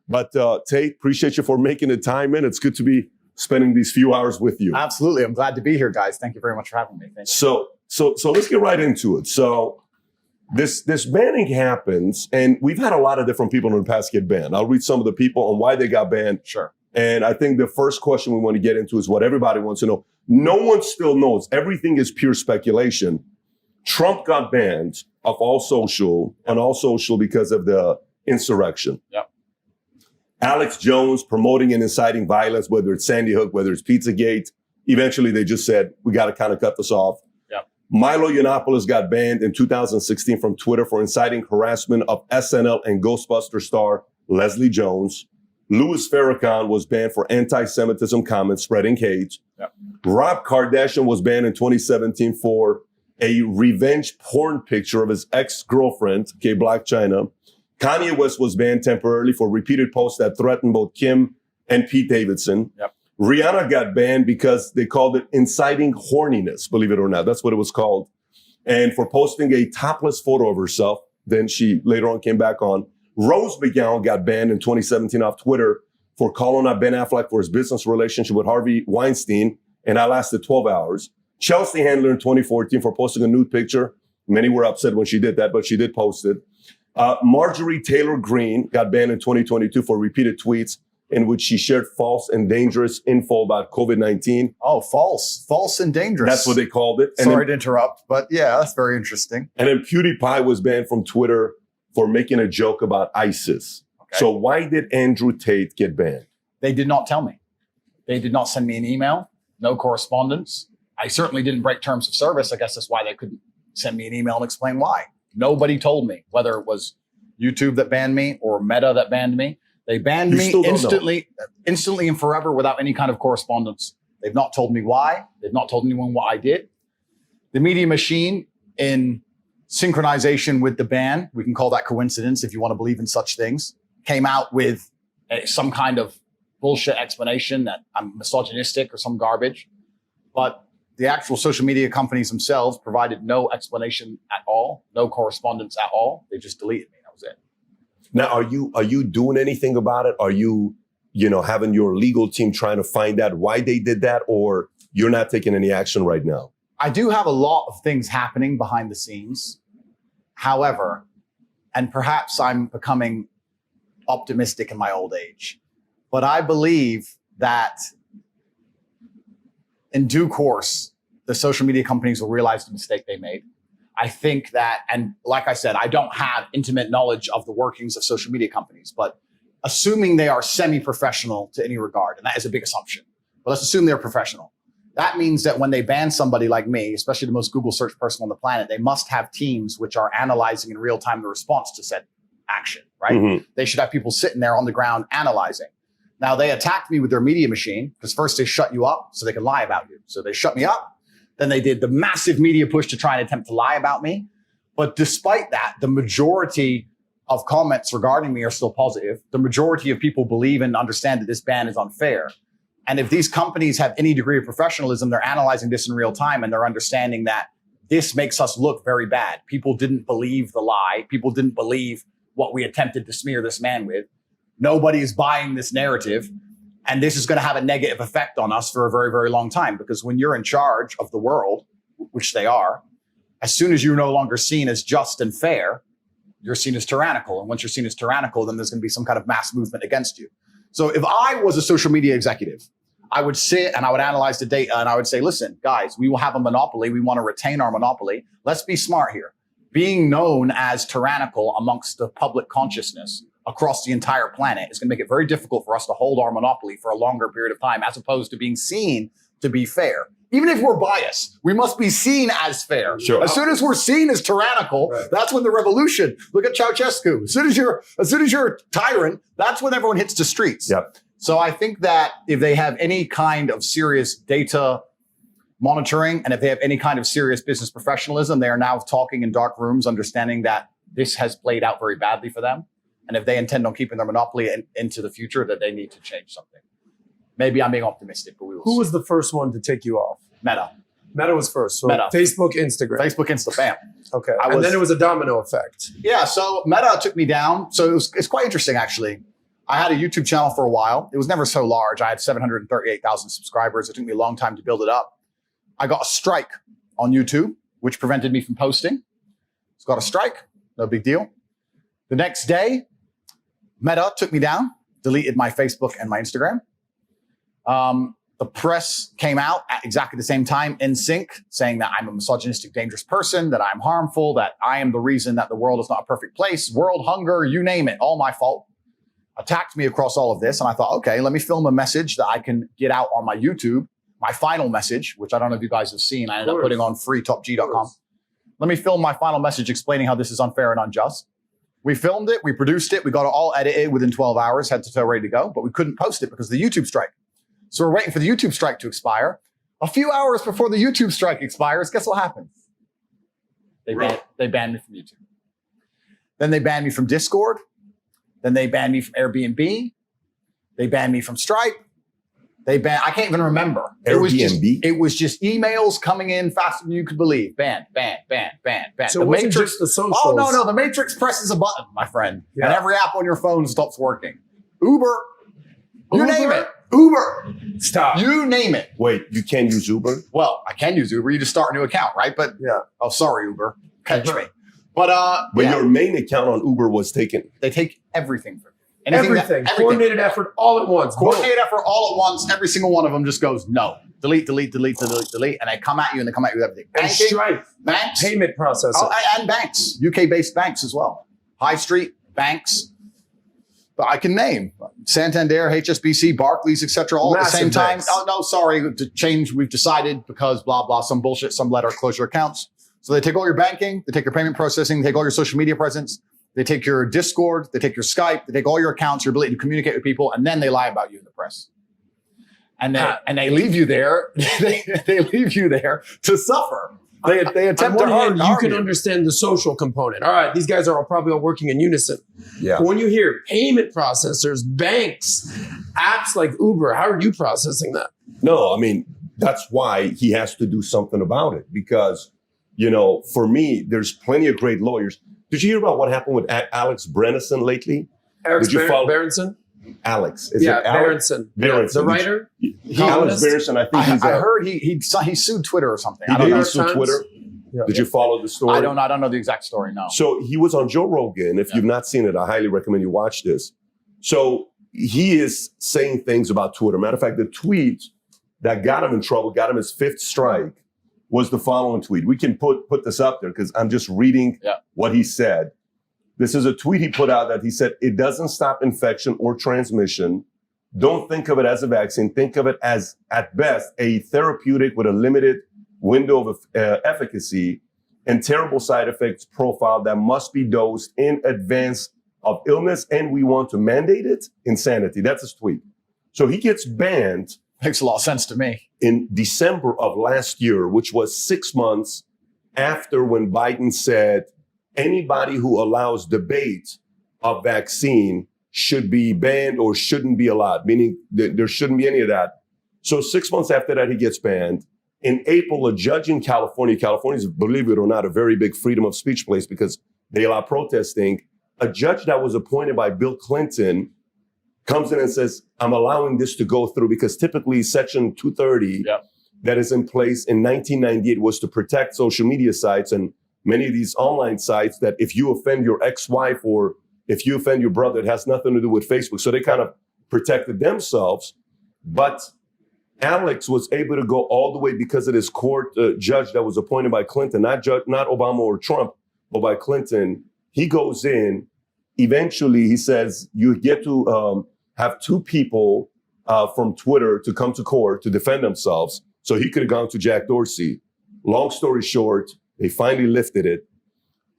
But Tate, appreciate you for making the time in. It's good to be spending these few hours with you. Absolutely. I'm glad to be here, guys. Thank you very much for having me. Thank you. So let's get right into it. So this banning happens, and we've had a lot of different people in the past get banned. I'll read some of the people on why they got banned. Sure. And I think the first question we want to get into is what everybody wants to know. No one still knows. Everything is pure speculation. Trump got banned of all social because of the insurrection. Yep. Alex Jones promoting and inciting violence, whether it's Sandy Hook, whether it's Pizzagate. Eventually, they just said, we got to kind of cut this off. Yep. Milo Yiannopoulos got banned in 2016 from Twitter for inciting harassment of SNL and Ghostbuster star Leslie Jones. Louis Farrakhan was banned for anti-Semitism comments spreading hate. Yep. Rob Kardashian was banned in 2017 for a revenge porn picture of his ex-girlfriend, Blac Chyna. Kanye West was banned temporarily for repeated posts that threatened both Kim and Pete Davidson. Yep. Rihanna got banned because they called it inciting horniness, believe it or not. That's what it was called. And for posting a topless photo of herself. Then she later on came back on. Rose McGowan got banned in 2017 off Twitter for calling out Ben Affleck for his business relationship with Harvey Weinstein, and that lasted 12 hours. Chelsea Handler in 2014 for posting a nude picture. Many were upset when she did that, but she did post it. Marjorie Taylor Greene got banned in 2022 for repeated tweets in which she shared false and dangerous info about COVID-19. Oh, false and dangerous. That's what they called it. Sorry to interrupt, but yeah, that's very interesting. And then PewDiePie was banned from Twitter for making a joke about ISIS. Okay. So why did Andrew Tate get banned? They did not tell me. They did not send me an email, no correspondence. I certainly didn't break terms of service. I guess that's why they couldn't send me an email and explain why. Nobody told me, whether it was YouTube that banned me or Meta that banned me. They banned me instantly and forever without any kind of correspondence. They've not told me why. They've not told anyone what I did. The media machine, in synchronization with the ban, we can call that coincidence if you want to believe in such things, came out with some kind of bullshit explanation that I'm misogynistic or some garbage. But the actual social media companies themselves provided no explanation at all, no correspondence at all. They just deleted me. That was it. Now, are you doing anything about it? Are you having your legal team trying to find out why they did that, or you're not taking any action right now? I do have a lot of things happening behind the scenes. However, and perhaps I'm becoming optimistic in my old age, but I believe that in due course, the social media companies will realize the mistake they made. I think that, and like I said, I don't have intimate knowledge of the workings of social media companies, but assuming they are semi-professional to any regard, and that is a big assumption, but let's assume they're professional. That means that when they ban somebody like me, especially the most Google search person on the planet, they must have teams which are analyzing in real time the response to said action, right? Mm-hmm. They should have people sitting there on the ground analyzing. Now, they attacked me with their media machine because first they shut you up so they can lie about you. So they shut me up. Then they did the massive media push to try and attempt to lie about me. But despite that, the majority of comments regarding me are still positive. The majority of people believe and understand that this ban is unfair. And if these companies have any degree of professionalism, they're analyzing this in real time and they're understanding that this makes us look very bad. People didn't believe the lie. People didn't believe what we attempted to smear this man with. Nobody is buying this narrative. And this is going to have a negative effect on us for a very, very long time. Because when you're in charge of the world, which they are, as soon as you're no longer seen as just and fair, you're seen as tyrannical. And once you're seen as tyrannical, then there's going to be some kind of mass movement against you. So if I was a social media executive, I would sit and I would analyze the data and I would say, listen, guys, we will have a monopoly. We want to retain our monopoly. Let's be smart here. Being known as tyrannical amongst the public consciousness across the entire planet is going to make it very difficult for us to hold our monopoly for a longer period of time, as opposed to being seen to be fair. Even if we're biased, we must be seen as fair. Sure. As soon as we're seen as tyrannical, right, that's when the revolution. Look at Ceausescu. As soon as you're a tyrant, that's when everyone hits the streets. Yep. So I think that if they have any kind of serious data monitoring and if they have any kind of serious business professionalism, they are now talking in dark rooms, understanding that this has played out very badly for them. And if they intend on keeping their monopoly into the future, that they need to change something. Maybe I'm being optimistic, but we will see. Who was the first one to take you off? Meta. Meta was first. So Meta. Facebook, Instagram. Facebook, Insta, bam. Okay. And then it was a domino effect. Yeah. So Meta took me down. So it's quite interesting, actually. I had a YouTube channel for a while. It was never so large. I had 738,000 subscribers. It took me a long time to build it up. I got a strike on YouTube, which prevented me from posting. It's got a strike, no big deal. The next day, Meta took me down, deleted my Facebook and my Instagram. The press came out at exactly the same time in sync, saying that I'm a misogynistic, dangerous person, that I'm harmful, that I am the reason that the world is not a perfect place, world hunger, you name it, all my fault. Attacked me across all of this. And I thought, okay, let me film a message that I can get out on my YouTube, my final message, which I don't know if you guys have seen. I ended up putting on freetopg.com. Let me film my final message explaining how this is unfair and unjust. We filmed it, we produced it, we got it all edited within 12 hours, head to toe ready to go, but we couldn't post it because of the YouTube strike. So we're waiting for the YouTube strike to expire. A few hours before the YouTube strike expires, guess what happens? They banned me from YouTube. Then they banned me from Discord. Then they banned me from Airbnb. They banned me from Stripe. I can't even remember. Airbnb? It was just emails coming in faster than you could believe. Banned. So it wasn't just the socials. Oh, no. The Matrix presses a button, my friend. Yeah. And every app on your phone stops working. Uber. You name it. Uber. Stop. You name it. Wait, you can't use Uber? Well, I can use Uber. You just start a new account, right? But yeah. Oh, sorry, Uber. Catch me. But your main account on Uber was taken. They take everything from you. Everything. Coordinated effort all at once. Coordinated effort all at once. Every single one of them just goes, no. Delete. And they come at you with everything. And Stripe. Banks. Payment processing. Oh, and banks. UK-based banks as well. High Street, banks. But I can name Santander, HSBC, Barclays, etc. all at the same time. Banks. Oh, no, sorry. To change, we've decided because blah, blah, some bullshit, some letter, close your accounts. So they take all your banking, they take your payment processing, they take all your social media presence, they take your Discord, they take your Skype, they take all your accounts, your ability to communicate with people, and then they lie about you in the press. And they leave you there. they leave you there to suffer. They attempt to harm you. Can understand the social component. All right, these guys are probably all working in unison. Yeah. But when you hear payment processors, banks, apps like Uber, how are you processing that? No, I mean, that's why he has to do something about it. Because, for me, there's plenty of great lawyers. Did you hear about what happened with Alex Brenneson lately? Alex Berenson? Alex. Berenson. Berenson. The writer? Alex Berenson, I think I heard he sued Twitter or something. He sued Twitter? Yeah. Did you follow the story? I don't know the exact story, no. So he was on Joe Rogan. If you've not seen it, I highly recommend you watch this. So he is saying things about Twitter. Matter of fact, the tweet that got him in trouble, got him his fifth strike, was the following tweet. We can put this up there because I'm just reading what he said. This is a tweet he put out that he said, it doesn't stop infection or transmission. Don't think of it as a vaccine. Think of it as, at best, a therapeutic with a limited window of efficacy and terrible side effects profile that must be dosed in advance of illness. And we want to mandate it. Insanity. That's his tweet. So he gets banned. Makes a lot of sense to me. In December of last year, which was 6 months after when Biden said, anybody who allows debate of vaccine should be banned or shouldn't be allowed, meaning there shouldn't be any of that. So 6 months after that, he gets banned. In April, a judge in California is, believe it or not, a very big freedom of speech place because they allow protesting. A judge that was appointed by Bill Clinton comes in and says, I'm allowing this to go through because typically Section 230 that is in place in 1998 was to protect social media sites and many of these online sites that if you offend your ex-wife or if you offend your brother, it has nothing to do with Facebook. So they kind of protected themselves. But Alex was able to go all the way because of this court judge that was appointed by Clinton, not Obama or Trump, but by Clinton. He goes in. Eventually, he says, you get to have two people from Twitter to come to court to defend themselves. So he could have gone to Jack Dorsey. Long story short, they finally lifted it.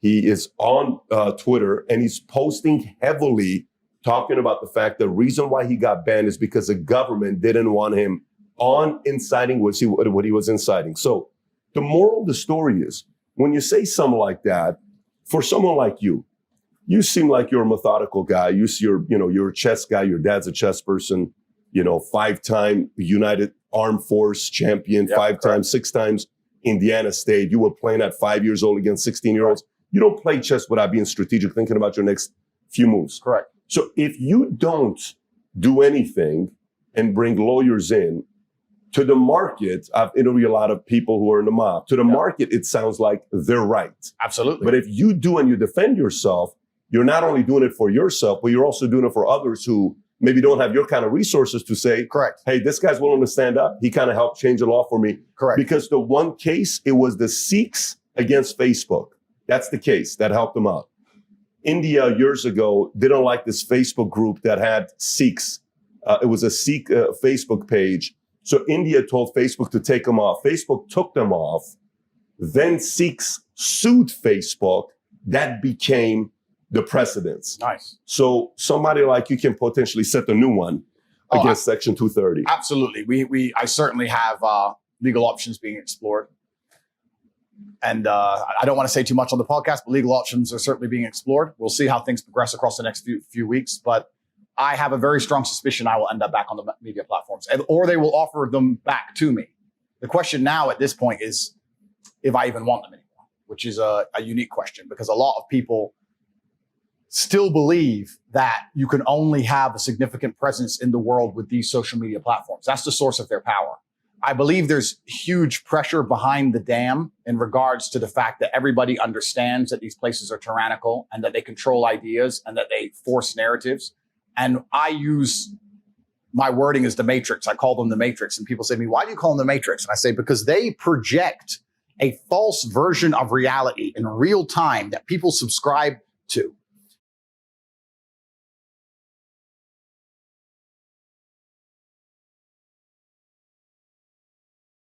He is on Twitter and he's posting heavily talking about the fact the reason why he got banned is because the government didn't want him on inciting what he was inciting. So the moral of the story is when you say something like that, for someone like you seem like you're a methodical guy. You're a chess guy. Your dad's a chess person, 5-time United Armed Force champion, 5 times, 6 times Indiana State. You were playing at 5 years old against 16-year-olds. You don't play chess without being strategic, thinking about your next few moves. Correct. So if you don't do anything and bring lawyers in, to the market, I've interviewed a lot of people who are in the mob. To the market, it sounds like they're right. Absolutely. But if you do and you defend yourself, you're not only doing it for yourself, but you're also doing it for others who maybe don't have your kind of resources to say, correct. Hey, this guy's willing to stand up. He kind of helped change the law for me. Correct. Because the one case, it was the Sikhs against Facebook. That's the case that helped them out. India years ago didn't like this Facebook group that had Sikhs. It was a Sikh Facebook page. So India told Facebook to take them off. Facebook took them off. Then Sikhs sued Facebook. That became the precedence. Nice. So somebody like you can potentially set a new one against Section 230. Absolutely. I certainly have legal options being explored. And I don't want to say too much on the podcast, but legal options are certainly being explored. We'll see how things progress across the next few weeks. But I have a very strong suspicion I will end up back on the media platforms, or they will offer them back to me. The question now at this point is if I even want them anymore, which is a unique question, because a lot of people still believe that you can only have a significant presence in the world with these social media platforms. That's the source of their power. I believe there's huge pressure behind the dam in regards to the fact that everybody understands that these places are tyrannical and that they control ideas and that they force narratives. And I use my wording as the Matrix. I call them the Matrix. And people say to me, why do you call them the Matrix? And I say, because they project a false version of reality in real time that people subscribe to.